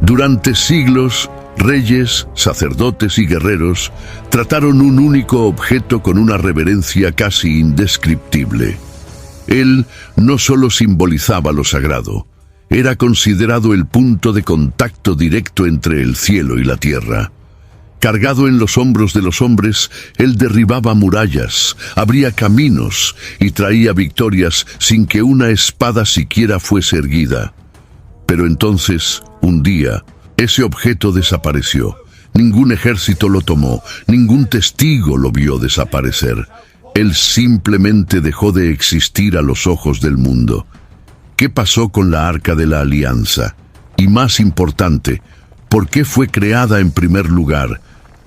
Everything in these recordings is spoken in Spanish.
Durante siglos, reyes, sacerdotes y guerreros trataron un único objeto con una reverencia casi indescriptible. Él no solo simbolizaba lo sagrado, era considerado el punto de contacto directo entre el cielo y la tierra. Cargado en los hombros de los hombres, él derribaba murallas, abría caminos y traía victorias sin que una espada siquiera fuese erguida. Pero entonces, un día, ese objeto desapareció. Ningún ejército lo tomó, ningún testigo lo vio desaparecer. Él simplemente dejó de existir a los ojos del mundo. ¿Qué pasó con la Arca de la Alianza? Y más importante, ¿por qué fue creada en primer lugar?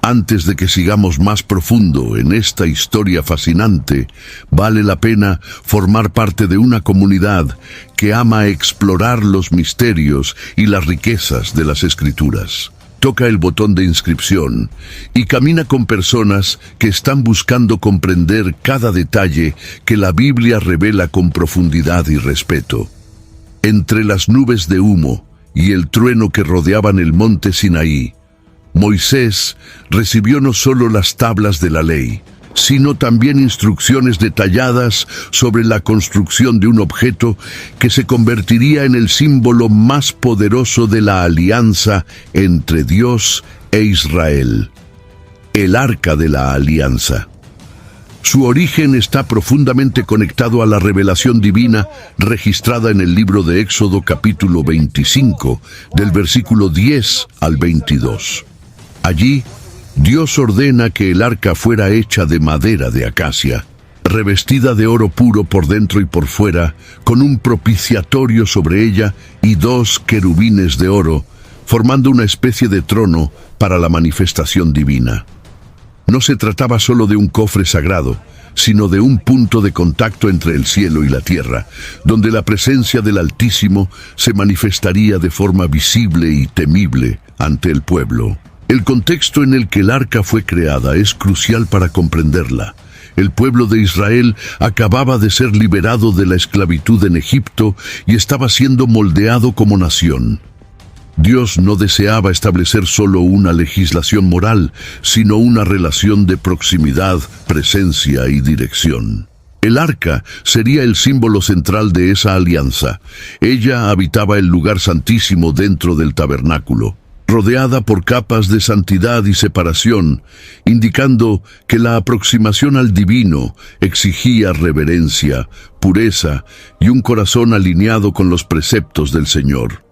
Antes de que sigamos más profundo en esta historia fascinante, vale la pena formar parte de una comunidad que ama explorar los misterios y las riquezas de las Escrituras. Toca el botón de inscripción y camina con personas que están buscando comprender cada detalle que la Biblia revela con profundidad y respeto. Entre las nubes de humo y el trueno que rodeaban el monte Sinaí, Moisés recibió no solo las tablas de la ley, sino también instrucciones detalladas sobre la construcción de un objeto que se convertiría en el símbolo más poderoso de la alianza entre Dios e Israel, el Arca de la Alianza. Su origen está profundamente conectado a la revelación divina registrada en el libro de Éxodo capítulo 25, del versículo 10 al 22. Allí, Dios ordena que el arca fuera hecha de madera de acacia, revestida de oro puro por dentro y por fuera, con un propiciatorio sobre ella y 2 querubines de oro, formando una especie de trono para la manifestación divina. No se trataba solo de un cofre sagrado, sino de un punto de contacto entre el cielo y la tierra, donde la presencia del Altísimo se manifestaría de forma visible y temible ante el pueblo. El contexto en el que el arca fue creada es crucial para comprenderla. El pueblo de Israel acababa de ser liberado de la esclavitud en Egipto y estaba siendo moldeado como nación. Dios no deseaba establecer solo una legislación moral, sino una relación de proximidad, presencia y dirección. El arca sería el símbolo central de esa alianza. Ella habitaba el lugar santísimo dentro del tabernáculo, rodeada por capas de santidad y separación, indicando que la aproximación al divino exigía reverencia, pureza y un corazón alineado con los preceptos del Señor.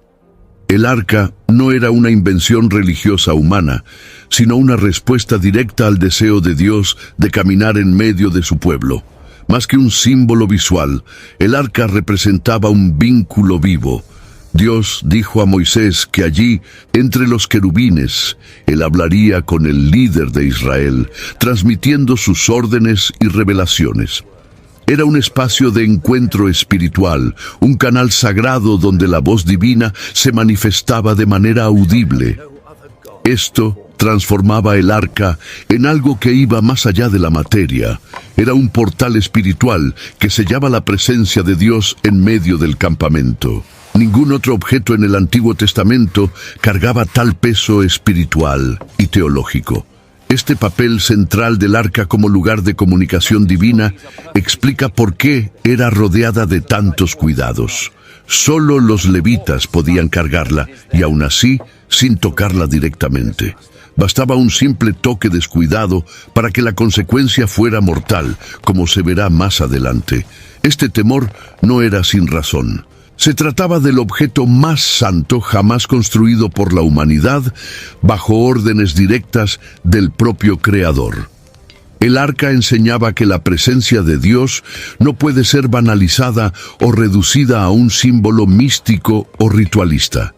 El arca no era una invención religiosa humana, sino una respuesta directa al deseo de Dios de caminar en medio de su pueblo. Más que un símbolo visual, el arca representaba un vínculo vivo. Dios dijo a Moisés que allí, entre los querubines, él hablaría con el líder de Israel, transmitiendo sus órdenes y revelaciones. Era un espacio de encuentro espiritual, un canal sagrado donde la voz divina se manifestaba de manera audible. Esto transformaba el arca en algo que iba más allá de la materia. Era un portal espiritual que sellaba la presencia de Dios en medio del campamento. Ningún otro objeto en el Antiguo Testamento cargaba tal peso espiritual y teológico. Este papel central del arca como lugar de comunicación divina explica por qué era rodeada de tantos cuidados. Solo los levitas podían cargarla y aún así sin tocarla directamente. Bastaba un simple toque descuidado para que la consecuencia fuera mortal, como se verá más adelante. Este temor no era sin razón. Se trataba del objeto más santo jamás construido por la humanidad, bajo órdenes directas del propio Creador. El arca enseñaba que la presencia de Dios no puede ser banalizada o reducida a un símbolo místico o ritualista.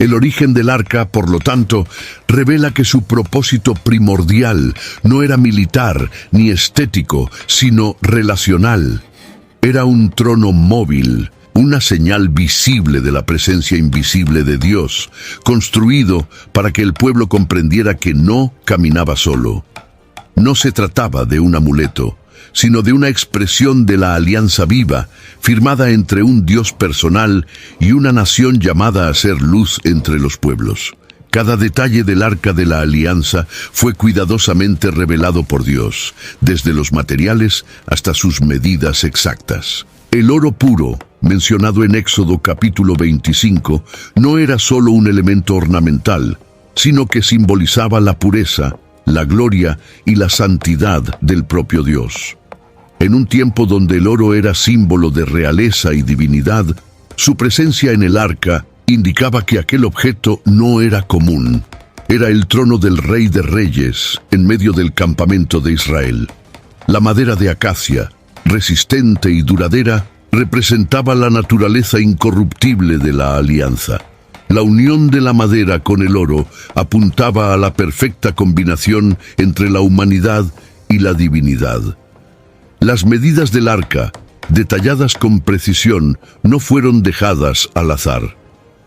El origen del arca, por lo tanto, revela que su propósito primordial no era militar ni estético, sino relacional. Era un trono móvil, una señal visible de la presencia invisible de Dios, construido para que el pueblo comprendiera que no caminaba solo. No se trataba de un amuleto, sino de una expresión de la alianza viva, firmada entre un Dios personal y una nación llamada a ser luz entre los pueblos. Cada detalle del Arca de la Alianza fue cuidadosamente revelado por Dios, desde los materiales hasta sus medidas exactas. El oro puro, mencionado en Éxodo capítulo 25, no era solo un elemento ornamental, sino que simbolizaba la pureza, la gloria y la santidad del propio Dios. En un tiempo donde el oro era símbolo de realeza y divinidad, su presencia en el arca indicaba que aquel objeto no era común. Era el trono del Rey de Reyes en medio del campamento de Israel. La madera de acacia, resistente y duradera, representaba la naturaleza incorruptible de la alianza. La unión de la madera con el oro apuntaba a la perfecta combinación entre la humanidad y la divinidad. Las medidas del arca, detalladas con precisión, no fueron dejadas al azar.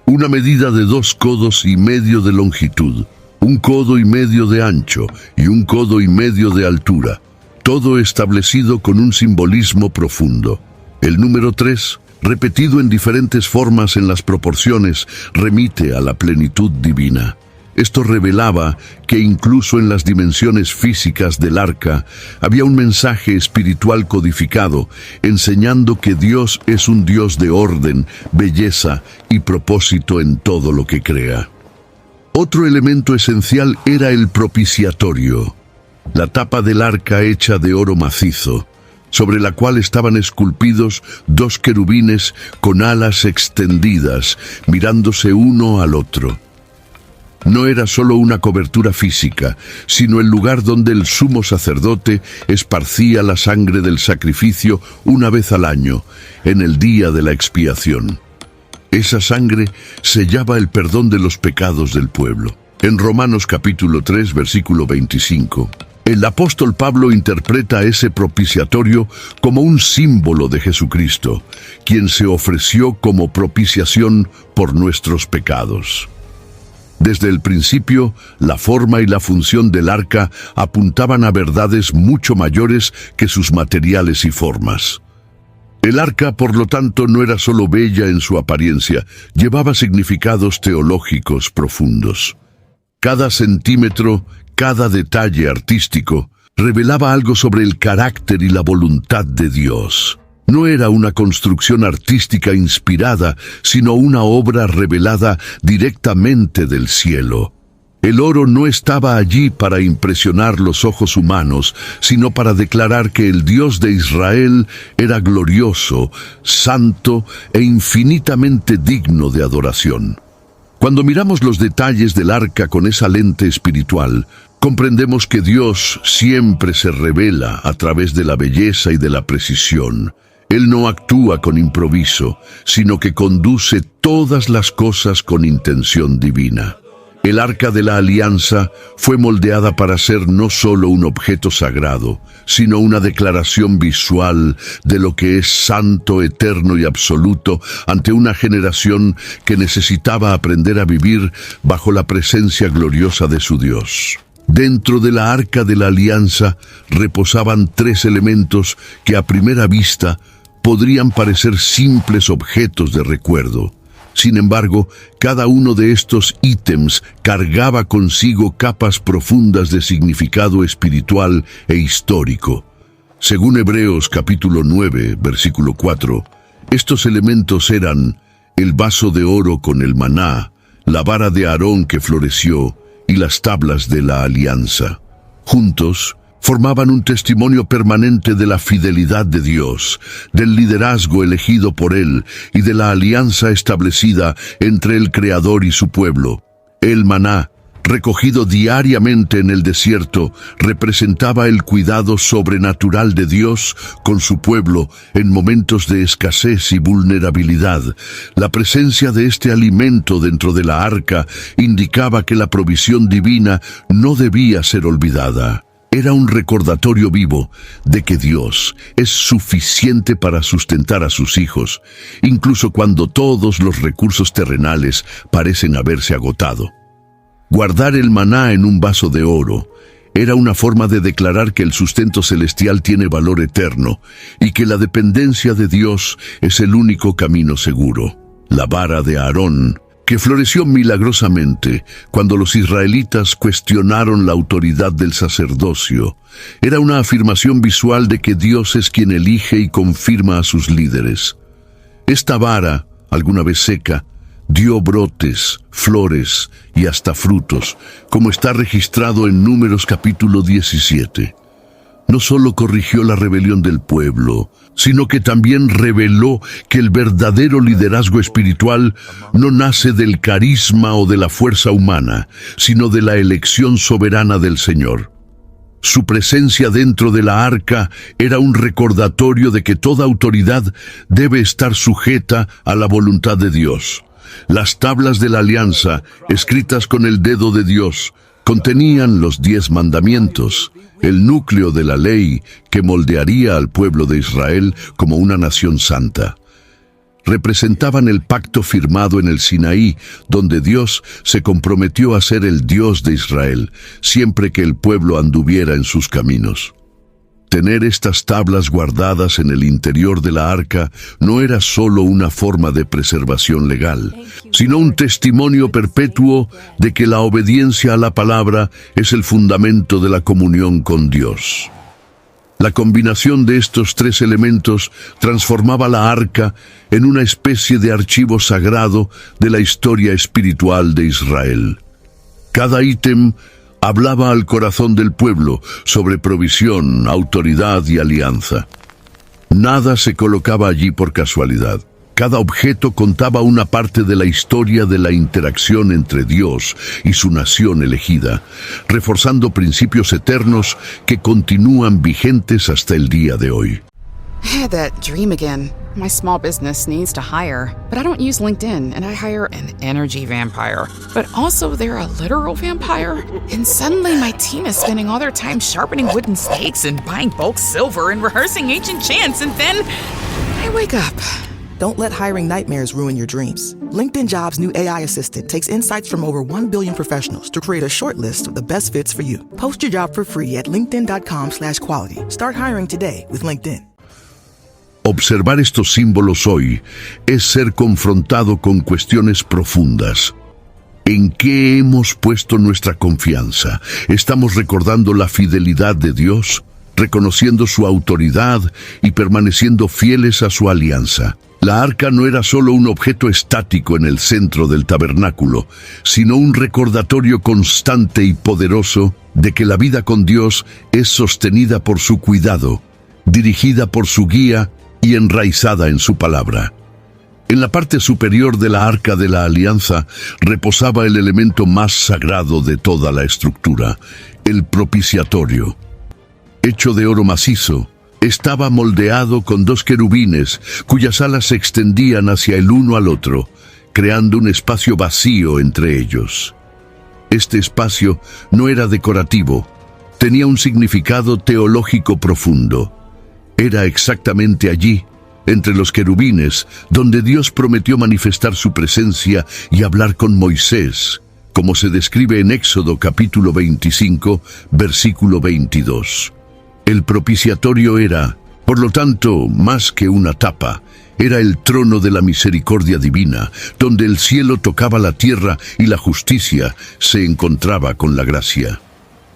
Una medida de 2,5 codos de longitud, 1,5 codos de ancho y 1,5 codos de altura, todo establecido con un simbolismo profundo. El número 3, repetido en diferentes formas en las proporciones, remite a la plenitud divina. Esto revelaba que incluso en las dimensiones físicas del arca había un mensaje espiritual codificado, enseñando que Dios es un Dios de orden, belleza y propósito en todo lo que crea. Otro elemento esencial era el propiciatorio, la tapa del arca hecha de oro macizo, sobre la cual estaban esculpidos 2 querubines con alas extendidas, mirándose uno al otro. No era solo una cobertura física, sino el lugar donde el sumo sacerdote esparcía la sangre del sacrificio una vez al año, en el día de la expiación. Esa sangre sellaba el perdón de los pecados del pueblo. En Romanos capítulo 3, versículo 25, el apóstol Pablo interpreta ese propiciatorio como un símbolo de Jesucristo, quien se ofreció como propiciación por nuestros pecados. Desde el principio, la forma y la función del arca apuntaban a verdades mucho mayores que sus materiales y formas. El arca, por lo tanto, no era solo bella en su apariencia, llevaba significados teológicos profundos. Cada centímetro, cada detalle artístico, revelaba algo sobre el carácter y la voluntad de Dios. No era una construcción artística inspirada, sino una obra revelada directamente del cielo. El oro no estaba allí para impresionar los ojos humanos, sino para declarar que el Dios de Israel era glorioso, santo e infinitamente digno de adoración. Cuando miramos los detalles del arca con esa lente espiritual, comprendemos que Dios siempre se revela a través de la belleza y de la precisión. Él no actúa con improviso, sino que conduce todas las cosas con intención divina. El Arca de la Alianza fue moldeada para ser no solo un objeto sagrado, sino una declaración visual de lo que es santo, eterno y absoluto ante una generación que necesitaba aprender a vivir bajo la presencia gloriosa de su Dios. Dentro de la Arca de la Alianza reposaban 3 elementos que a primera vista podrían parecer simples objetos de recuerdo. Sin embargo, cada uno de estos ítems cargaba consigo capas profundas de significado espiritual e histórico. Según Hebreos capítulo 9, versículo 4, estos elementos eran el vaso de oro con el maná, la vara de Aarón que floreció y las tablas de la alianza. Juntos, formaban un testimonio permanente de la fidelidad de Dios, del liderazgo elegido por Él y de la alianza establecida entre el Creador y su pueblo. El maná, recogido diariamente en el desierto, representaba el cuidado sobrenatural de Dios con su pueblo en momentos de escasez y vulnerabilidad. La presencia de este alimento dentro de la arca indicaba que la provisión divina no debía ser olvidada. Era un recordatorio vivo de que Dios es suficiente para sustentar a sus hijos, incluso cuando todos los recursos terrenales parecen haberse agotado. Guardar el maná en un vaso de oro Era una forma de declarar que el sustento celestial tiene valor eterno y que la dependencia de Dios es el único camino seguro. La vara de Aarón, que floreció milagrosamente cuando los israelitas cuestionaron la autoridad del sacerdocio, era una afirmación visual de que Dios es quien elige y confirma a sus líderes. Esta vara, alguna vez seca, dio brotes, flores y hasta frutos, como está registrado en Números capítulo 17. No solo corrigió la rebelión del pueblo, sino que también reveló que el verdadero liderazgo espiritual no nace del carisma o de la fuerza humana, sino de la elección soberana del Señor. Su presencia dentro de la arca era un recordatorio de que toda autoridad debe estar sujeta a la voluntad de Dios. Las tablas de la alianza, escritas con el dedo de Dios, contenían los 10 mandamientos, el núcleo de la ley que moldearía al pueblo de Israel como una nación santa. Representaban el pacto firmado en el Sinaí, donde Dios se comprometió a ser el Dios de Israel, siempre que el pueblo anduviera en sus caminos. Tener estas tablas guardadas en el interior de la arca no era solo una forma de preservación legal, sino un testimonio perpetuo de que la obediencia a la palabra es el fundamento de la comunión con Dios. La combinación de estos 3 elementos transformaba la arca en una especie de archivo sagrado de la historia espiritual de Israel. Cada ítem hablaba al corazón del pueblo sobre provisión, autoridad y alianza. Nada se colocaba allí por casualidad. Cada objeto contaba una parte de la historia de la interacción entre Dios y su nación elegida, reforzando principios eternos que continúan vigentes hasta el día de hoy. I had that dream again. My small business needs to hire, but I don't use LinkedIn, and I hire an energy vampire. But also they're a literal vampire. And suddenly my team is spending all their time sharpening wooden stakes and buying bulk silver and rehearsing ancient chants, and then I wake up. Don't let hiring nightmares ruin your dreams. LinkedIn Jobs' new AI assistant takes insights from over 1 billion professionals to create a short list of the best fits for you. Post your job for free at linkedin.com/quality. Start hiring today with LinkedIn. Observar estos símbolos hoy es ser confrontado con cuestiones profundas. ¿En qué hemos puesto nuestra confianza? ¿Estamos recordando la fidelidad de Dios, reconociendo su autoridad y permaneciendo fieles a su alianza? La arca no era solo un objeto estático en el centro del tabernáculo, sino un recordatorio constante y poderoso de que la vida con Dios es sostenida por su cuidado, dirigida por su guía y enraizada en su palabra. En la parte superior de la arca de la alianza reposaba el elemento más sagrado de toda la estructura, el propiciatorio. Hecho de oro macizo, estaba moldeado con 2 querubines cuyas alas se extendían hacia el uno al otro, creando un espacio vacío entre ellos. Este espacio no era decorativo, tenía un significado teológico profundo. Era exactamente allí, entre los querubines, donde Dios prometió manifestar su presencia y hablar con Moisés, como se describe en Éxodo capítulo 25, versículo 22. El propiciatorio era, por lo tanto, más que una tapa, era el trono de la misericordia divina, donde el cielo tocaba la tierra y la justicia se encontraba con la gracia.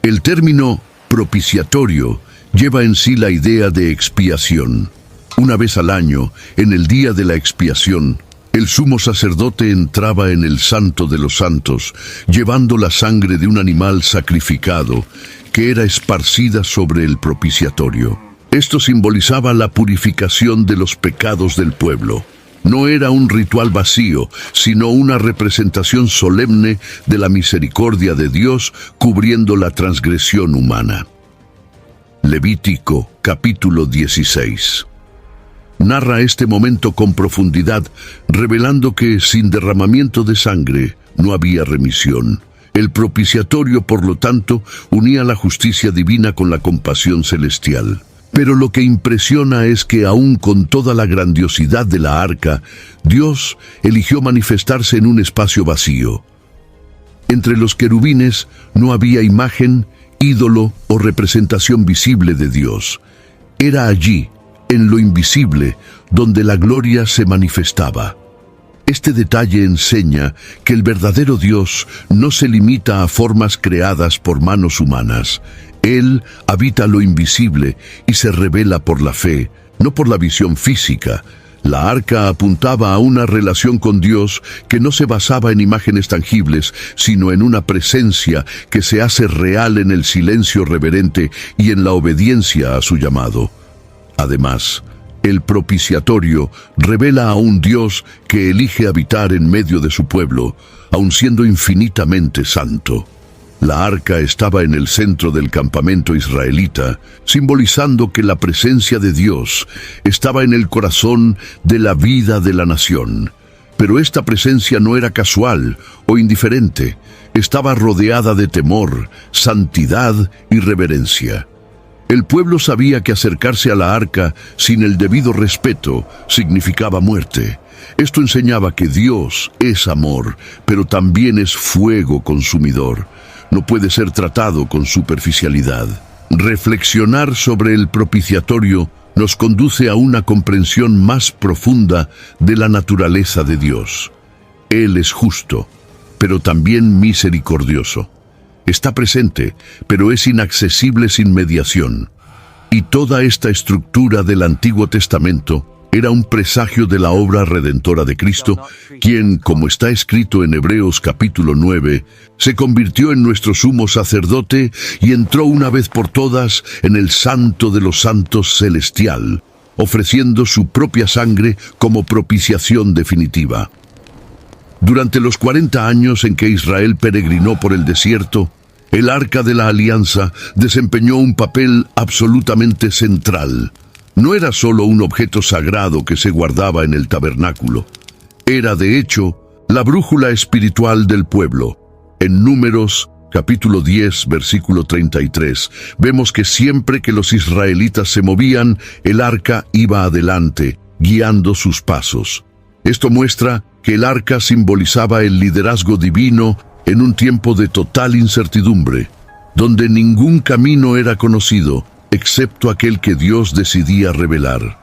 El término propiciatorio lleva en sí la idea de expiación. Una vez al año, en el día de la expiación, el sumo sacerdote entraba en el Santo de los Santos, llevando la sangre de un animal sacrificado, que era esparcida sobre el propiciatorio. Esto simbolizaba la purificación de los pecados del pueblo. No era un ritual vacío, sino una representación solemne de la misericordia de Dios cubriendo la transgresión humana. Levítico, capítulo 16. Narra este momento con profundidad, revelando que sin derramamiento de sangre no había remisión. El propiciatorio, por lo tanto, unía la justicia divina con la compasión celestial. Pero lo que impresiona es que aún con toda la grandiosidad de la arca, Dios eligió manifestarse en un espacio vacío. Entre los querubines no había imagen ídolo o representación visible de Dios. Era allí, en lo invisible, donde la gloria se manifestaba. Este detalle enseña que el verdadero Dios no se limita a formas creadas por manos humanas. Él habita lo invisible y se revela por la fe, no por la visión física. La arca apuntaba a una relación con Dios que no se basaba en imágenes tangibles, sino en una presencia que se hace real en el silencio reverente y en la obediencia a su llamado. Además, el propiciatorio revela a un Dios que elige habitar en medio de su pueblo, aun siendo infinitamente santo. La arca estaba en el centro del campamento israelita, simbolizando que la presencia de Dios estaba en el corazón de la vida de la nación. Pero esta presencia no era casual o indiferente, estaba rodeada de temor, santidad y reverencia. El pueblo sabía que acercarse a la arca sin el debido respeto significaba muerte. Esto enseñaba que Dios es amor, pero también es fuego consumidor. No puede ser tratado con superficialidad. Reflexionar sobre el propiciatorio nos conduce a una comprensión más profunda de la naturaleza de Dios. Él es justo, pero también misericordioso. Está presente, pero es inaccesible sin mediación. Y toda esta estructura del Antiguo Testamento era un presagio de la obra redentora de Cristo, quien, como está escrito en Hebreos capítulo 9, se convirtió en nuestro sumo sacerdote y entró una vez por todas en el Santo de los Santos celestial, ofreciendo su propia sangre como propiciación definitiva. Durante los 40 años en que Israel peregrinó por el desierto, el Arca de la Alianza desempeñó un papel absolutamente central. No era solo un objeto sagrado que se guardaba en el tabernáculo. Era, de hecho, la brújula espiritual del pueblo. En Números, capítulo 10, versículo 33, vemos que siempre que los israelitas se movían, el arca iba adelante, guiando sus pasos. Esto muestra que el arca simbolizaba el liderazgo divino en un tiempo de total incertidumbre, donde ningún camino era conocido, excepto aquel que Dios decidía revelar.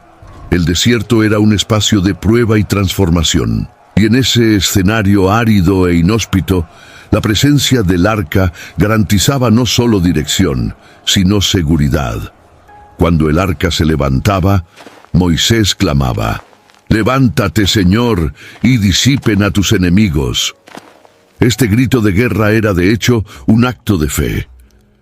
El desierto era un espacio de prueba y transformación, y en ese escenario árido e inhóspito, la presencia del arca garantizaba no solo dirección, sino seguridad. Cuando el arca se levantaba, Moisés clamaba: «Levántate, Señor, y disipen a tus enemigos». Este grito de guerra era, de hecho, un acto de fe.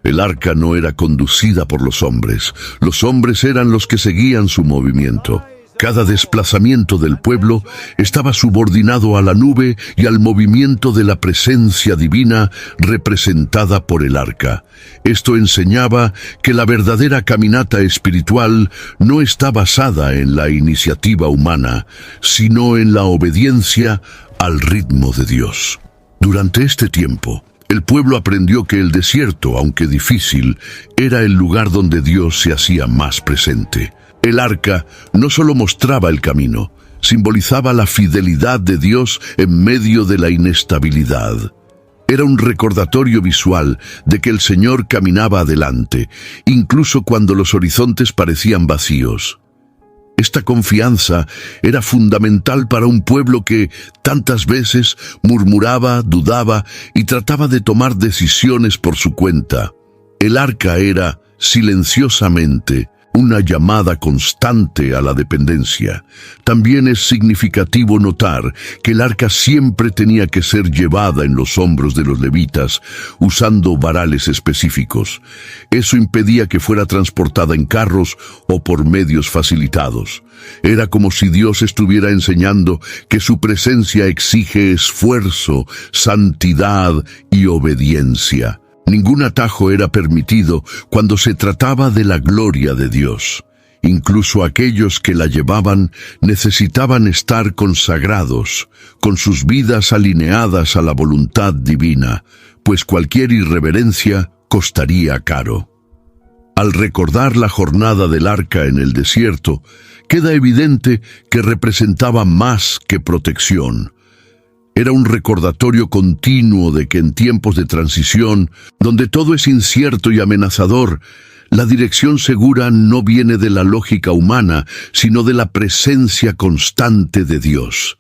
El arca no era conducida por los hombres eran los que seguían su movimiento. Cada desplazamiento del pueblo estaba subordinado a la nube y al movimiento de la presencia divina representada por el arca. Esto enseñaba que la verdadera caminata espiritual no está basada en la iniciativa humana, sino en la obediencia al ritmo de Dios. Durante este tiempo, el pueblo aprendió que el desierto, aunque difícil, era el lugar donde Dios se hacía más presente. El arca no solo mostraba el camino, simbolizaba la fidelidad de Dios en medio de la inestabilidad. Era un recordatorio visual de que el Señor caminaba adelante, incluso cuando los horizontes parecían vacíos. Esta confianza era fundamental para un pueblo que tantas veces murmuraba, dudaba y trataba de tomar decisiones por su cuenta. El arca era, silenciosamente, una llamada constante a la dependencia. También es significativo notar que el arca siempre tenía que ser llevada en los hombros de los levitas, usando varales específicos. Eso impedía que fuera transportada en carros o por medios facilitados. Era como si Dios estuviera enseñando que su presencia exige esfuerzo, santidad y obediencia. Ningún atajo era permitido cuando se trataba de la gloria de Dios. Incluso aquellos que la llevaban necesitaban estar consagrados, con sus vidas alineadas a la voluntad divina, pues cualquier irreverencia costaría caro. Al recordar la jornada del arca en el desierto, queda evidente que representaba más que protección. Era un recordatorio continuo de que en tiempos de transición, donde todo es incierto y amenazador, la dirección segura no viene de la lógica humana, sino de la presencia constante de Dios.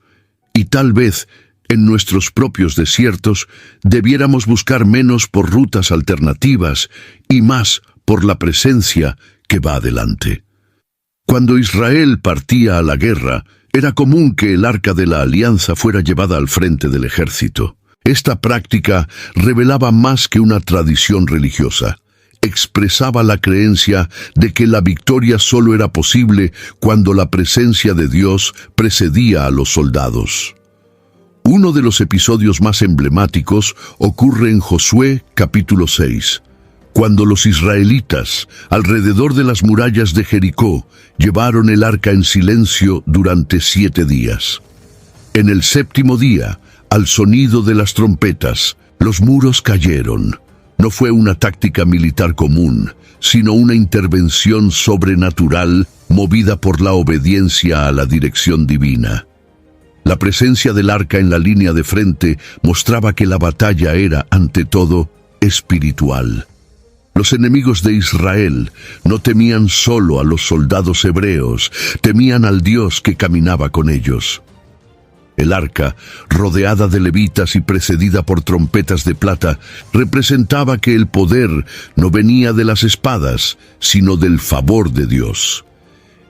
Y tal vez, en nuestros propios desiertos, debiéramos buscar menos por rutas alternativas y más por la presencia que va adelante. Cuando Israel partía a la guerra, era común que el arca de la alianza fuera llevada al frente del ejército. Esta práctica revelaba más que una tradición religiosa. Expresaba la creencia de que la victoria solo era posible cuando la presencia de Dios precedía a los soldados. Uno de los episodios más emblemáticos ocurre en Josué capítulo 6, cuando los israelitas, alrededor de las murallas de Jericó, llevaron el arca en silencio durante 7 días. En el 7º día, al sonido de las trompetas, los muros cayeron. No fue una táctica militar común, sino una intervención sobrenatural movida por la obediencia a la dirección divina. La presencia del arca en la línea de frente mostraba que la batalla era, ante todo, espiritual. Los enemigos de Israel no temían solo a los soldados hebreos, temían al Dios que caminaba con ellos. El arca, rodeada de levitas y precedida por trompetas de plata, representaba que el poder no venía de las espadas, sino del favor de Dios.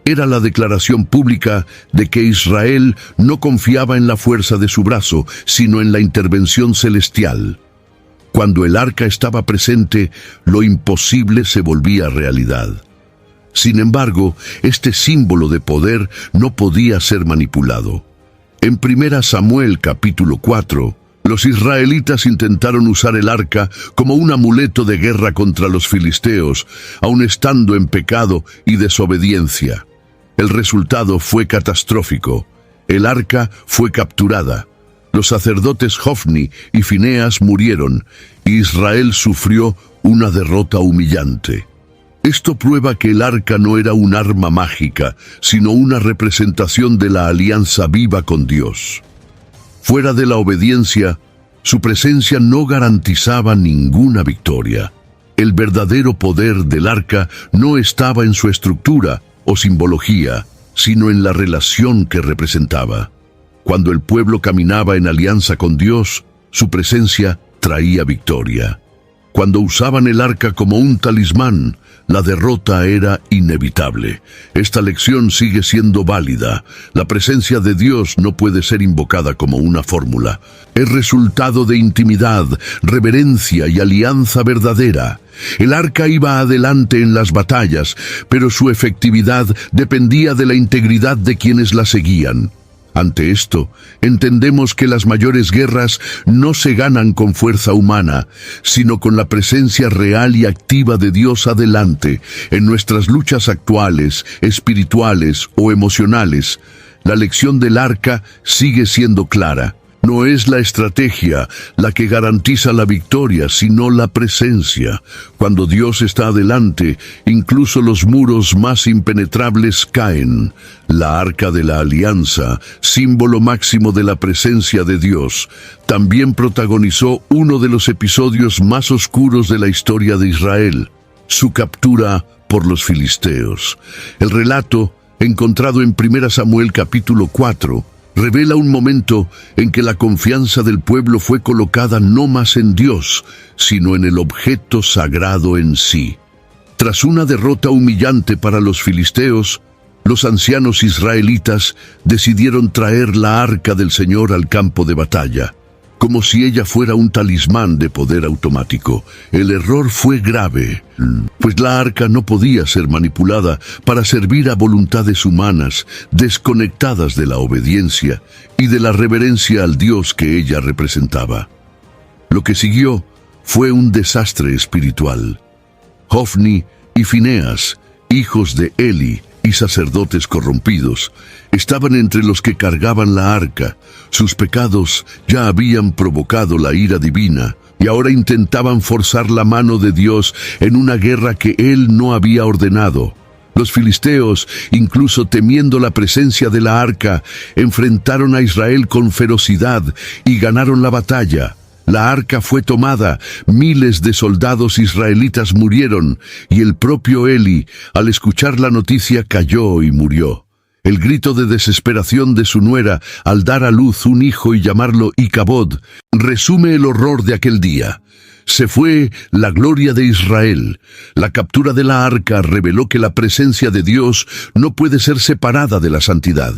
Era la declaración pública de que Israel no confiaba en la fuerza de su brazo, sino en la intervención celestial. Cuando el arca estaba presente, lo imposible se volvía realidad. Sin embargo, este símbolo de poder no podía ser manipulado. En 1 Samuel capítulo 4, los israelitas intentaron usar el arca como un amuleto de guerra contra los filisteos, aun estando en pecado y desobediencia. El resultado fue catastrófico. El arca fue capturada. Los sacerdotes Hofni y Fineas murieron, y Israel sufrió una derrota humillante. Esto prueba que el arca no era un arma mágica, sino una representación de la alianza viva con Dios. Fuera de la obediencia, su presencia no garantizaba ninguna victoria. El verdadero poder del arca no estaba en su estructura o simbología, sino en la relación que representaba. Cuando el pueblo caminaba en alianza con Dios, su presencia traía victoria. Cuando usaban el arca como un talismán, la derrota era inevitable. Esta lección sigue siendo válida. La presencia de Dios no puede ser invocada como una fórmula. Es resultado de intimidad, reverencia y alianza verdadera. El arca iba adelante en las batallas, pero su efectividad dependía de la integridad de quienes la seguían. Ante esto, entendemos que las mayores guerras no se ganan con fuerza humana, sino con la presencia real y activa de Dios adelante. En nuestras luchas actuales, espirituales o emocionales, la lección del arca sigue siendo clara. No es la estrategia la que garantiza la victoria, sino la presencia. Cuando Dios está adelante, incluso los muros más impenetrables caen. La arca de la alianza, símbolo máximo de la presencia de Dios, también protagonizó uno de los episodios más oscuros de la historia de Israel: su captura por los filisteos. El relato, encontrado en 1 Samuel capítulo 4, revela un momento en que la confianza del pueblo fue colocada no más en Dios, sino en el objeto sagrado en sí. Tras una derrota humillante para los filisteos, los ancianos israelitas decidieron traer la arca del Señor al campo de batalla, como si ella fuera un talismán de poder automático. El error fue grave, pues la arca no podía ser manipulada para servir a voluntades humanas desconectadas de la obediencia y de la reverencia al Dios que ella representaba. Lo que siguió fue un desastre espiritual. Hofni y Fineas, hijos de Eli y sacerdotes corrompidos, estaban entre los que cargaban la arca. Sus pecados ya habían provocado la ira divina, y ahora intentaban forzar la mano de Dios en una guerra que Él no había ordenado. Los filisteos, incluso temiendo la presencia de la arca, enfrentaron a Israel con ferocidad y ganaron la batalla. La arca fue tomada, miles de soldados israelitas murieron, y el propio Eli, al escuchar la noticia, cayó y murió. El grito de desesperación de su nuera al dar a luz un hijo y llamarlo Icabod resume el horror de aquel día. Se fue la gloria de Israel. La captura de la arca reveló que la presencia de Dios no puede ser separada de la santidad.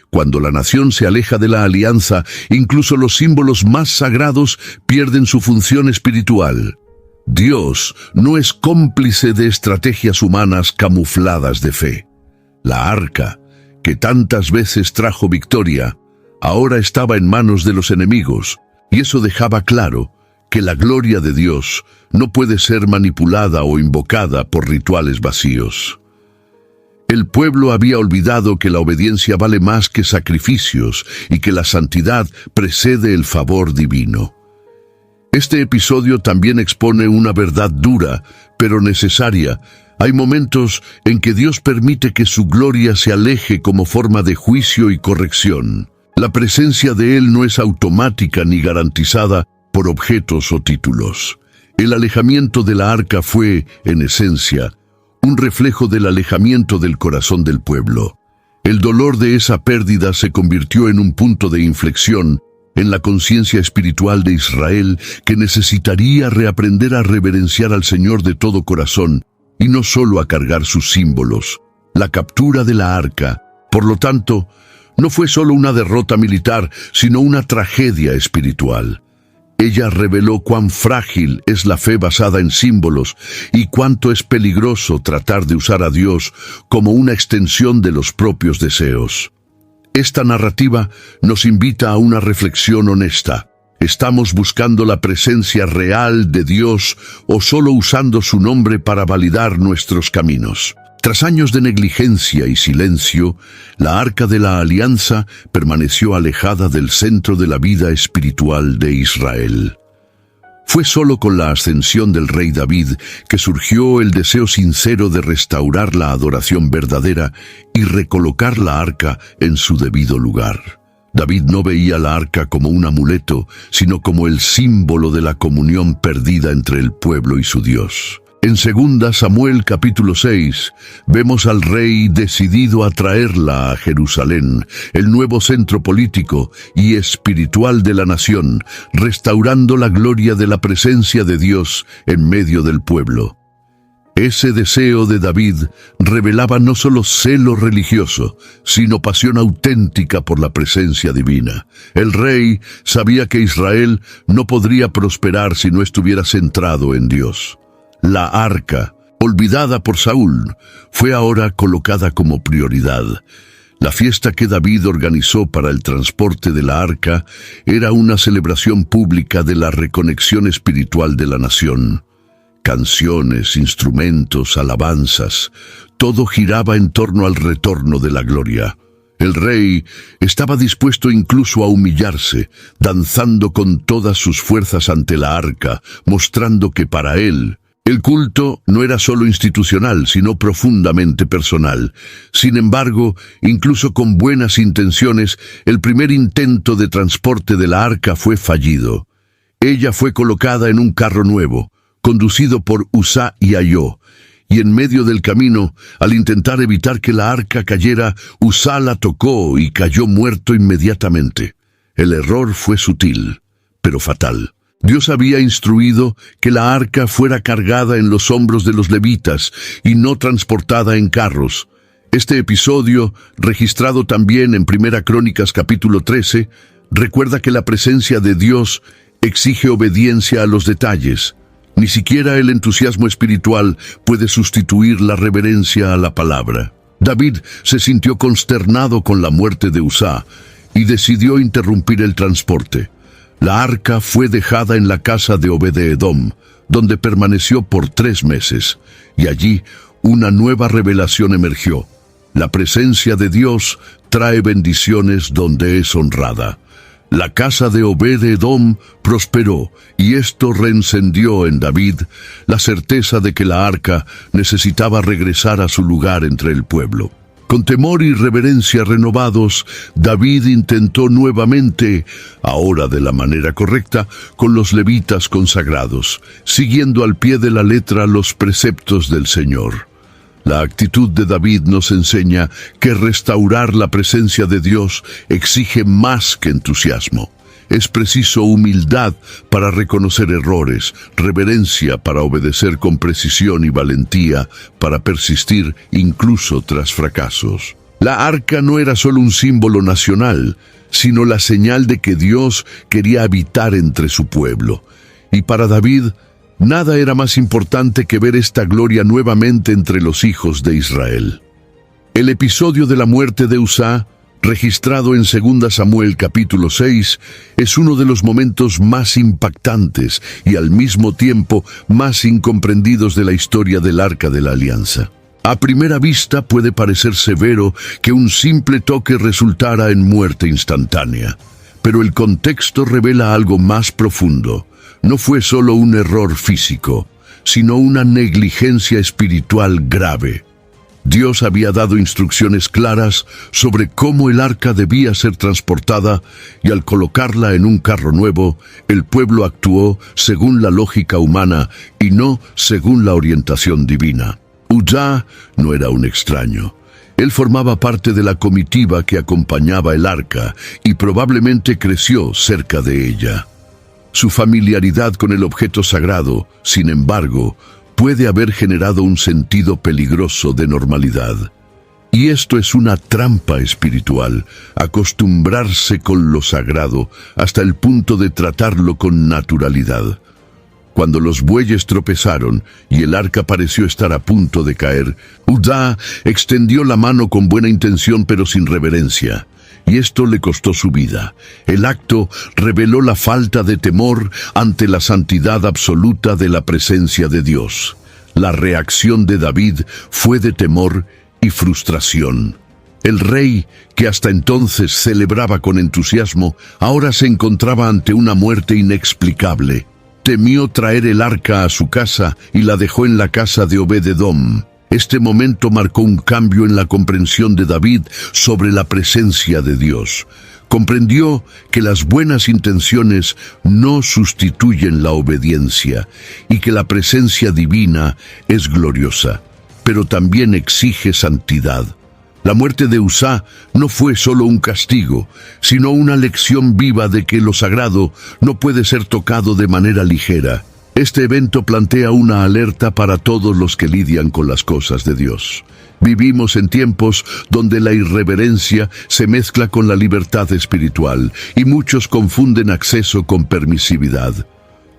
Cuando la nación se aleja de la alianza, incluso los símbolos más sagrados pierden su función espiritual. Dios no es cómplice de estrategias humanas camufladas de fe. La arca, que tantas veces trajo victoria, ahora estaba en manos de los enemigos, y eso dejaba claro que la gloria de Dios no puede ser manipulada o invocada por rituales vacíos. El pueblo había olvidado que la obediencia vale más que sacrificios y que la santidad precede el favor divino. Este episodio también expone una verdad dura, pero necesaria. Hay momentos en que Dios permite que su gloria se aleje como forma de juicio y corrección. La presencia de Él no es automática ni garantizada por objetos o títulos. El alejamiento de la arca fue, en esencia, un reflejo del alejamiento del corazón del pueblo. El dolor de esa pérdida se convirtió en un punto de inflexión en la conciencia espiritual de Israel, que necesitaría reaprender a reverenciar al Señor de todo corazón y no solo a cargar sus símbolos. La captura de la arca, por lo tanto, no fue solo una derrota militar, sino una tragedia espiritual. Ella reveló cuán frágil es la fe basada en símbolos y cuánto es peligroso tratar de usar a Dios como una extensión de los propios deseos. Esta narrativa nos invita a una reflexión honesta. ¿Estamos buscando la presencia real de Dios o solo usando su nombre para validar nuestros caminos? Tras años de negligencia y silencio, la Arca de la Alianza permaneció alejada del centro de la vida espiritual de Israel. Fue solo con la ascensión del rey David que surgió el deseo sincero de restaurar la adoración verdadera y recolocar la arca en su debido lugar. David no veía la arca como un amuleto, sino como el símbolo de la comunión perdida entre el pueblo y su Dios. En 2 Samuel capítulo 6, vemos al rey decidido a traerla a Jerusalén, el nuevo centro político y espiritual de la nación, restaurando la gloria de la presencia de Dios en medio del pueblo. Ese deseo de David revelaba no solo celo religioso, sino pasión auténtica por la presencia divina. El rey sabía que Israel no podría prosperar si no estuviera centrado en Dios. La arca, olvidada por Saúl, fue ahora colocada como prioridad. La fiesta que David organizó para el transporte de la arca era una celebración pública de la reconexión espiritual de la nación. Canciones, instrumentos, alabanzas, todo giraba en torno al retorno de la gloria. El rey estaba dispuesto incluso a humillarse, danzando con todas sus fuerzas ante la arca, mostrando que para él, el culto no era solo institucional, sino profundamente personal. Sin embargo, incluso con buenas intenciones, el primer intento de transporte de la arca fue fallido. Ella fue colocada en un carro nuevo, conducido por Uzá y Aió, y en medio del camino, al intentar evitar que la arca cayera, Uzá la tocó y cayó muerto inmediatamente. El error fue sutil, pero fatal. Dios había instruido que la arca fuera cargada en los hombros de los levitas y no transportada en carros. Este episodio, registrado también en 1 Crónicas capítulo 13, recuerda que la presencia de Dios exige obediencia a los detalles. Ni siquiera el entusiasmo espiritual puede sustituir la reverencia a la palabra. David se sintió consternado con la muerte de Uzá y decidió interrumpir el transporte. La arca fue dejada en la casa de Obed-Edom, donde permaneció por 3 meses, y allí una nueva revelación emergió. La presencia de Dios trae bendiciones donde es honrada. La casa de Obed-Edom prosperó, y esto reencendió en David la certeza de que la arca necesitaba regresar a su lugar entre el pueblo. Con temor y reverencia renovados, David intentó nuevamente, ahora de la manera correcta, con los levitas consagrados, siguiendo al pie de la letra los preceptos del Señor. La actitud de David nos enseña que restaurar la presencia de Dios exige más que entusiasmo. Es preciso humildad para reconocer errores, reverencia para obedecer con precisión y valentía para persistir incluso tras fracasos. La arca no era solo un símbolo nacional, sino la señal de que Dios quería habitar entre su pueblo. Y para David, nada era más importante que ver esta gloria nuevamente entre los hijos de Israel. El episodio de la muerte de Uzá, registrado en 2 Samuel capítulo 6, es uno de los momentos más impactantes y al mismo tiempo más incomprendidos de la historia del Arca de la Alianza. A primera vista puede parecer severo que un simple toque resultara en muerte instantánea, pero el contexto revela algo más profundo. No fue solo un error físico, sino una negligencia espiritual grave. Dios había dado instrucciones claras sobre cómo el arca debía ser transportada y al colocarla en un carro nuevo, el pueblo actuó según la lógica humana y no según la orientación divina. Uzá no era un extraño. Él formaba parte de la comitiva que acompañaba el arca y probablemente creció cerca de ella. Su familiaridad con el objeto sagrado, sin embargo, puede haber generado un sentido peligroso de normalidad. Y esto es una trampa espiritual, acostumbrarse con lo sagrado hasta el punto de tratarlo con naturalidad. Cuando los bueyes tropezaron y el arca pareció estar a punto de caer, Uzá extendió la mano con buena intención pero sin reverencia. Y esto le costó su vida. El acto reveló la falta de temor ante la santidad absoluta de la presencia de Dios. La reacción de David fue de temor y frustración. El rey, que hasta entonces celebraba con entusiasmo, ahora se encontraba ante una muerte inexplicable. Temió traer el arca a su casa y la dejó en la casa de Obed-Edom. Este momento marcó un cambio en la comprensión de David sobre la presencia de Dios. Comprendió que las buenas intenciones no sustituyen la obediencia y que la presencia divina es gloriosa, pero también exige santidad. La muerte de Uzá no fue solo un castigo, sino una lección viva de que lo sagrado no puede ser tocado de manera ligera. Este evento plantea una alerta para todos los que lidian con las cosas de Dios. Vivimos en tiempos donde la irreverencia se mezcla con la libertad espiritual y muchos confunden acceso con permisividad.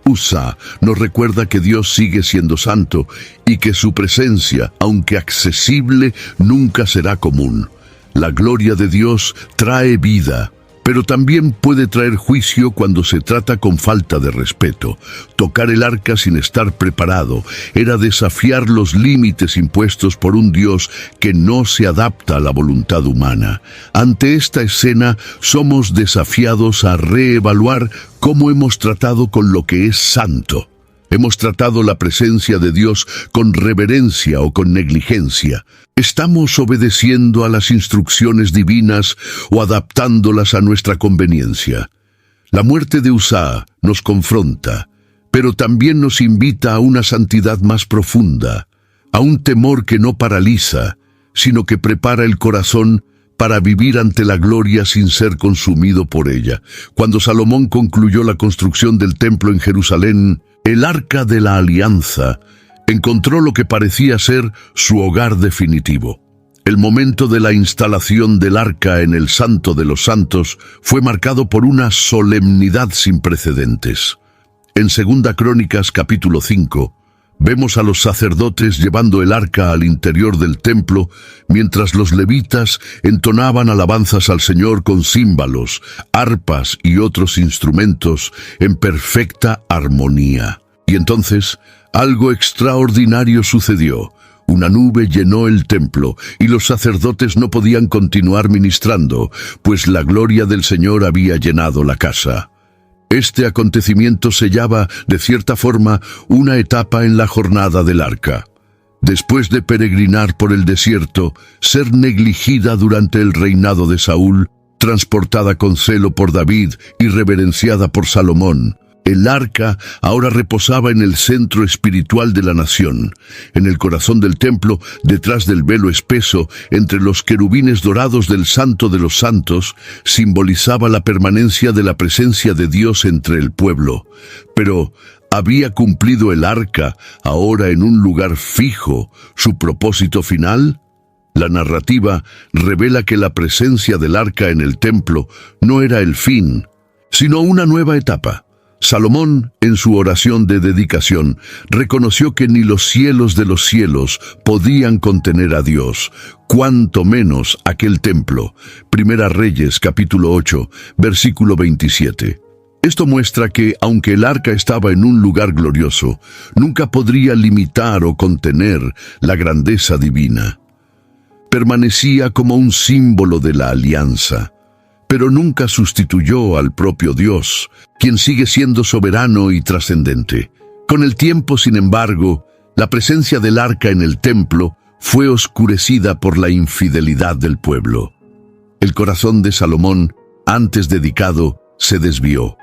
Uzá nos recuerda que Dios sigue siendo santo y que su presencia, aunque accesible, nunca será común. La gloria de Dios trae vida, pero también puede traer juicio cuando se trata con falta de respeto. Tocar el arca sin estar preparado era desafiar los límites impuestos por un Dios que no se adapta a la voluntad humana. Ante esta escena, somos desafiados a reevaluar cómo hemos tratado con lo que es santo. ¿Hemos tratado la presencia de Dios con reverencia o con negligencia? ¿Estamos obedeciendo a las instrucciones divinas o adaptándolas a nuestra conveniencia? La muerte de Uzá nos confronta, pero también nos invita a una santidad más profunda, a un temor que no paraliza, sino que prepara el corazón para vivir ante la gloria sin ser consumido por ella. Cuando Salomón concluyó la construcción del templo en Jerusalén, el Arca de la Alianza encontró lo que parecía ser su hogar definitivo. El momento de la instalación del arca en el Santo de los Santos fue marcado por una solemnidad sin precedentes. En 2 Crónicas capítulo 5, vemos a los sacerdotes llevando el arca al interior del templo, mientras los levitas entonaban alabanzas al Señor con címbalos, arpas y otros instrumentos en perfecta armonía. Y entonces, algo extraordinario sucedió. Una nube llenó el templo, y los sacerdotes no podían continuar ministrando, pues la gloria del Señor había llenado la casa. Este acontecimiento sellaba, de cierta forma, una etapa en la jornada del arca. Después de peregrinar por el desierto, ser negligida durante el reinado de Saúl, transportada con celo por David y reverenciada por Salomón, el arca ahora reposaba en el centro espiritual de la nación, en el corazón del templo, detrás del velo espeso, entre los querubines dorados del Santo de los Santos, simbolizaba la permanencia de la presencia de Dios entre el pueblo. Pero ¿había cumplido el arca, ahora en un lugar fijo, su propósito final? La narrativa revela que la presencia del arca en el templo no era el fin, sino una nueva etapa. Salomón, en su oración de dedicación, reconoció que ni los cielos de los cielos podían contener a Dios, cuanto menos aquel templo. Primera Reyes, capítulo 8, versículo 27. Esto muestra que, aunque el arca estaba en un lugar glorioso, nunca podría limitar o contener la grandeza divina. Permanecía como un símbolo de la alianza, pero nunca sustituyó al propio Dios, quien sigue siendo soberano y trascendente. Con el tiempo, sin embargo, la presencia del arca en el templo fue oscurecida por la infidelidad del pueblo. El corazón de Salomón, antes dedicado, se desvió.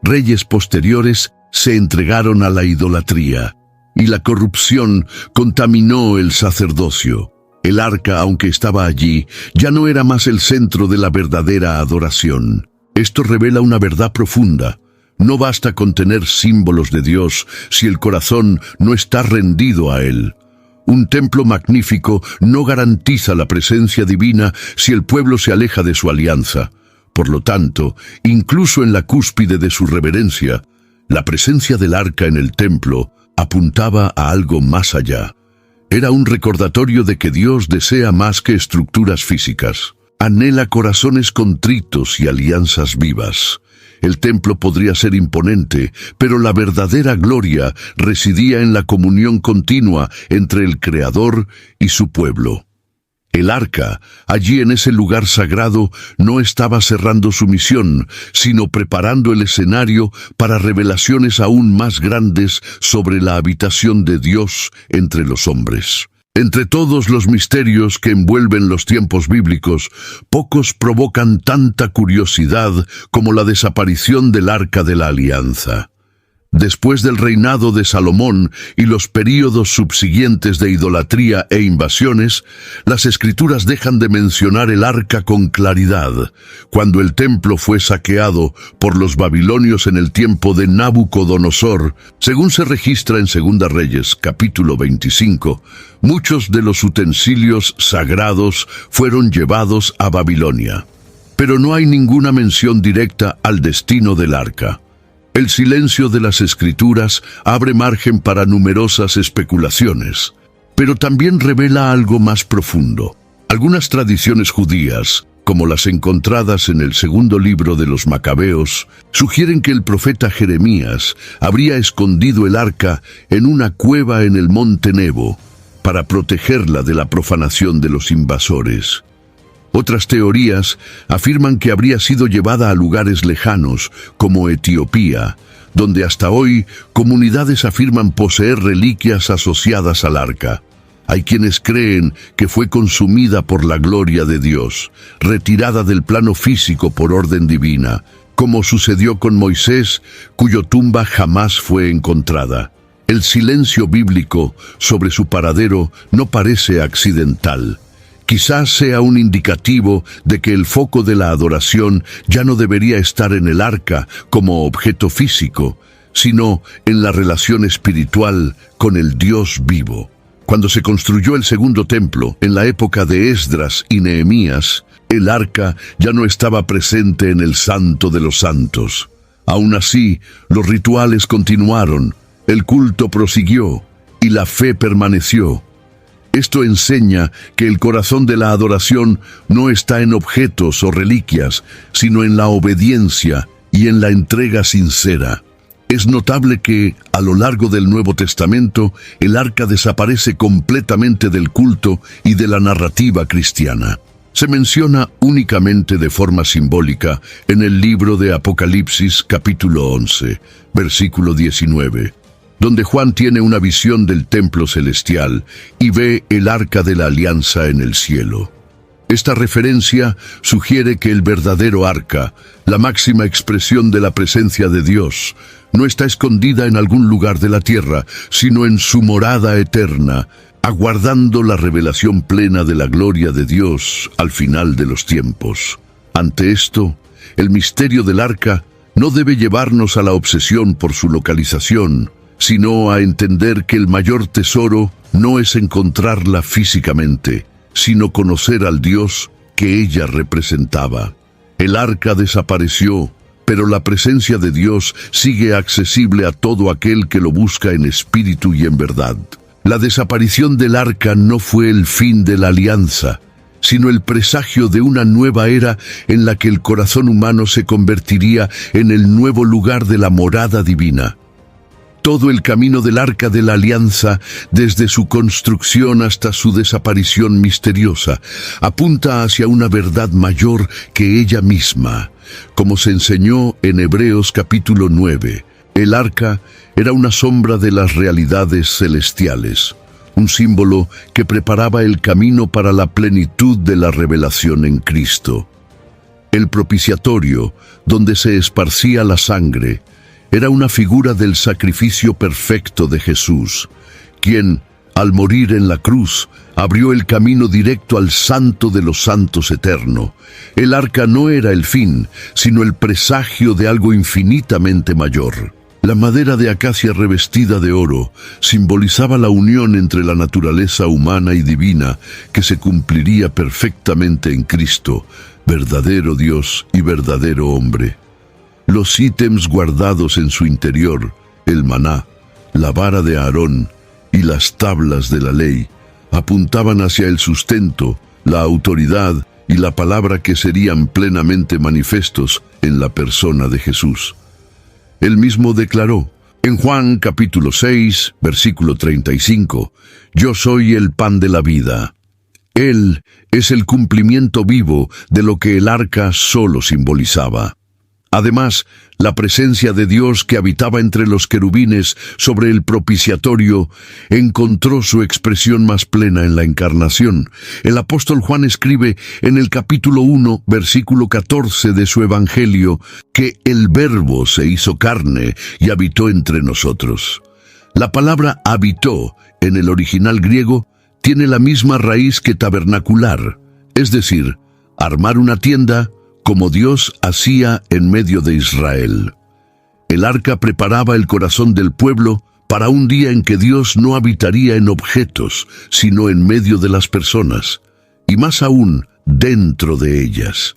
Reyes posteriores se entregaron a la idolatría, y la corrupción contaminó el sacerdocio. El arca, aunque estaba allí, ya no era más el centro de la verdadera adoración. Esto revela una verdad profunda. No basta con tener símbolos de Dios si el corazón no está rendido a Él. Un templo magnífico no garantiza la presencia divina si el pueblo se aleja de su alianza. Por lo tanto, incluso en la cúspide de su reverencia, la presencia del arca en el templo apuntaba a algo más allá. Era un recordatorio de que Dios desea más que estructuras físicas. Anhela corazones contritos y alianzas vivas. El templo podría ser imponente, pero la verdadera gloria residía en la comunión continua entre el Creador y su pueblo. El arca, allí en ese lugar sagrado, no estaba cerrando su misión, sino preparando el escenario para revelaciones aún más grandes sobre la habitación de Dios entre los hombres. Entre todos los misterios que envuelven los tiempos bíblicos, pocos provocan tanta curiosidad como la desaparición del Arca de la Alianza. Después del reinado de Salomón y los períodos subsiguientes de idolatría e invasiones, las Escrituras dejan de mencionar el arca con claridad. Cuando el templo fue saqueado por los babilonios en el tiempo de Nabucodonosor, según se registra en Segunda Reyes, capítulo 25, muchos de los utensilios sagrados fueron llevados a Babilonia. Pero no hay ninguna mención directa al destino del arca. El silencio de las Escrituras abre margen para numerosas especulaciones, pero también revela algo más profundo. Algunas tradiciones judías, como las encontradas en el segundo libro de los Macabeos, sugieren que el profeta Jeremías habría escondido el arca en una cueva en el monte Nebo para protegerla de la profanación de los invasores. Otras teorías afirman que habría sido llevada a lugares lejanos, como Etiopía, donde hasta hoy comunidades afirman poseer reliquias asociadas al arca. Hay quienes creen que fue consumida por la gloria de Dios, retirada del plano físico por orden divina, como sucedió con Moisés, cuya tumba jamás fue encontrada. El silencio bíblico sobre su paradero no parece accidental. Quizás sea un indicativo de que el foco de la adoración ya no debería estar en el arca como objeto físico, sino en la relación espiritual con el Dios vivo. Cuando se construyó el segundo templo, en la época de Esdras y Nehemías, el arca ya no estaba presente en el Santo de los Santos. Aún así, los rituales continuaron, el culto prosiguió y la fe permaneció. Esto enseña que el corazón de la adoración no está en objetos o reliquias, sino en la obediencia y en la entrega sincera. Es notable que, a lo largo del Nuevo Testamento, el arca desaparece completamente del culto y de la narrativa cristiana. Se menciona únicamente de forma simbólica en el libro de Apocalipsis capítulo 11, versículo 19, donde Juan tiene una visión del templo celestial y ve el arca de la alianza en el cielo. Esta referencia sugiere que el verdadero arca, la máxima expresión de la presencia de Dios, no está escondida en algún lugar de la tierra, sino en su morada eterna, aguardando la revelación plena de la gloria de Dios al final de los tiempos. Ante esto, el misterio del arca no debe llevarnos a la obsesión por su localización, sino a entender que el mayor tesoro no es encontrarla físicamente, sino conocer al Dios que ella representaba. El arca desapareció, pero la presencia de Dios sigue accesible a todo aquel que lo busca en espíritu y en verdad. La desaparición del arca no fue el fin de la alianza, sino el presagio de una nueva era en la que el corazón humano se convertiría en el nuevo lugar de la morada divina. Todo el camino del arca de la alianza, desde su construcción hasta su desaparición misteriosa, apunta hacia una verdad mayor que ella misma. Como se enseñó en Hebreos capítulo 9, el arca era una sombra de las realidades celestiales, un símbolo que preparaba el camino para la plenitud de la revelación en Cristo. El propiciatorio, donde se esparcía la sangre, era una figura del sacrificio perfecto de Jesús, quien, al morir en la cruz, abrió el camino directo al Santo de los Santos eterno. El arca no era el fin, sino el presagio de algo infinitamente mayor. La madera de acacia revestida de oro simbolizaba la unión entre la naturaleza humana y divina que se cumpliría perfectamente en Cristo, verdadero Dios y verdadero hombre. Los ítems guardados en su interior, el maná, la vara de Aarón y las tablas de la ley, apuntaban hacia el sustento, la autoridad y la palabra que serían plenamente manifiestos en la persona de Jesús. Él mismo declaró, en Juan capítulo 6, versículo 35, «Yo soy el pan de la vida». Él es el cumplimiento vivo de lo que el arca solo simbolizaba. Además, la presencia de Dios que habitaba entre los querubines sobre el propiciatorio encontró su expresión más plena en la encarnación. El apóstol Juan escribe en el capítulo 1, versículo 14 de su Evangelio, que el Verbo se hizo carne y habitó entre nosotros. La palabra habitó, en el original griego, tiene la misma raíz que tabernacular, es decir, armar una tienda, como Dios hacía en medio de Israel. El arca preparaba el corazón del pueblo para un día en que Dios no habitaría en objetos, sino en medio de las personas, y más aún, dentro de ellas.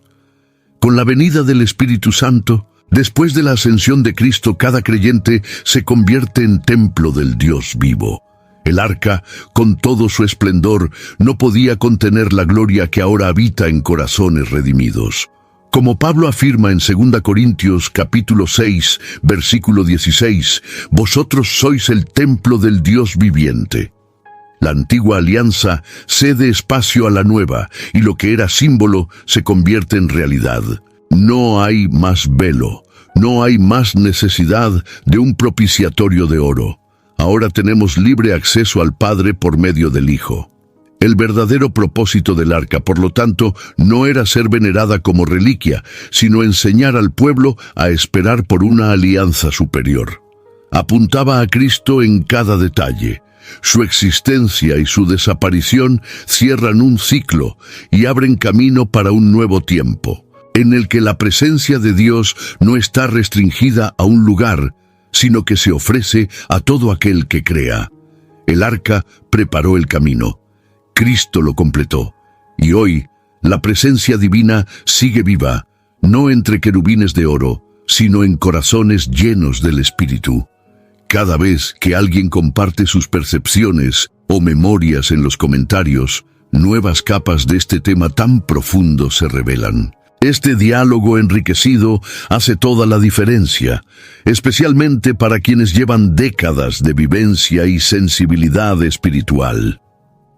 Con la venida del Espíritu Santo, después de la ascensión de Cristo, cada creyente se convierte en templo del Dios vivo. El arca, con todo su esplendor, no podía contener la gloria que ahora habita en corazones redimidos. Como Pablo afirma en 2 Corintios capítulo 6, versículo 16, «Vosotros sois el templo del Dios viviente». La antigua alianza cede espacio a la nueva, y lo que era símbolo se convierte en realidad. No hay más velo, no hay más necesidad de un propiciatorio de oro. Ahora tenemos libre acceso al Padre por medio del Hijo. El verdadero propósito del arca, por lo tanto, no era ser venerada como reliquia, sino enseñar al pueblo a esperar por una alianza superior. Apuntaba a Cristo en cada detalle. Su existencia y su desaparición cierran un ciclo y abren camino para un nuevo tiempo, en el que la presencia de Dios no está restringida a un lugar, sino que se ofrece a todo aquel que crea. El arca preparó el camino. Cristo lo completó, y hoy la presencia divina sigue viva, no entre querubines de oro, sino en corazones llenos del Espíritu. Cada vez que alguien comparte sus percepciones o memorias en los comentarios, nuevas capas de este tema tan profundo se revelan. Este diálogo enriquecido hace toda la diferencia, especialmente para quienes llevan décadas de vivencia y sensibilidad espiritual.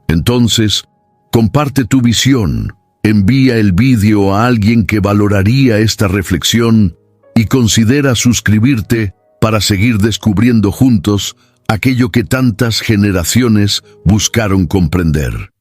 Entonces, comparte tu visión, envía el vídeo a alguien que valoraría esta reflexión y considera suscribirte para seguir descubriendo juntos aquello que tantas generaciones buscaron comprender.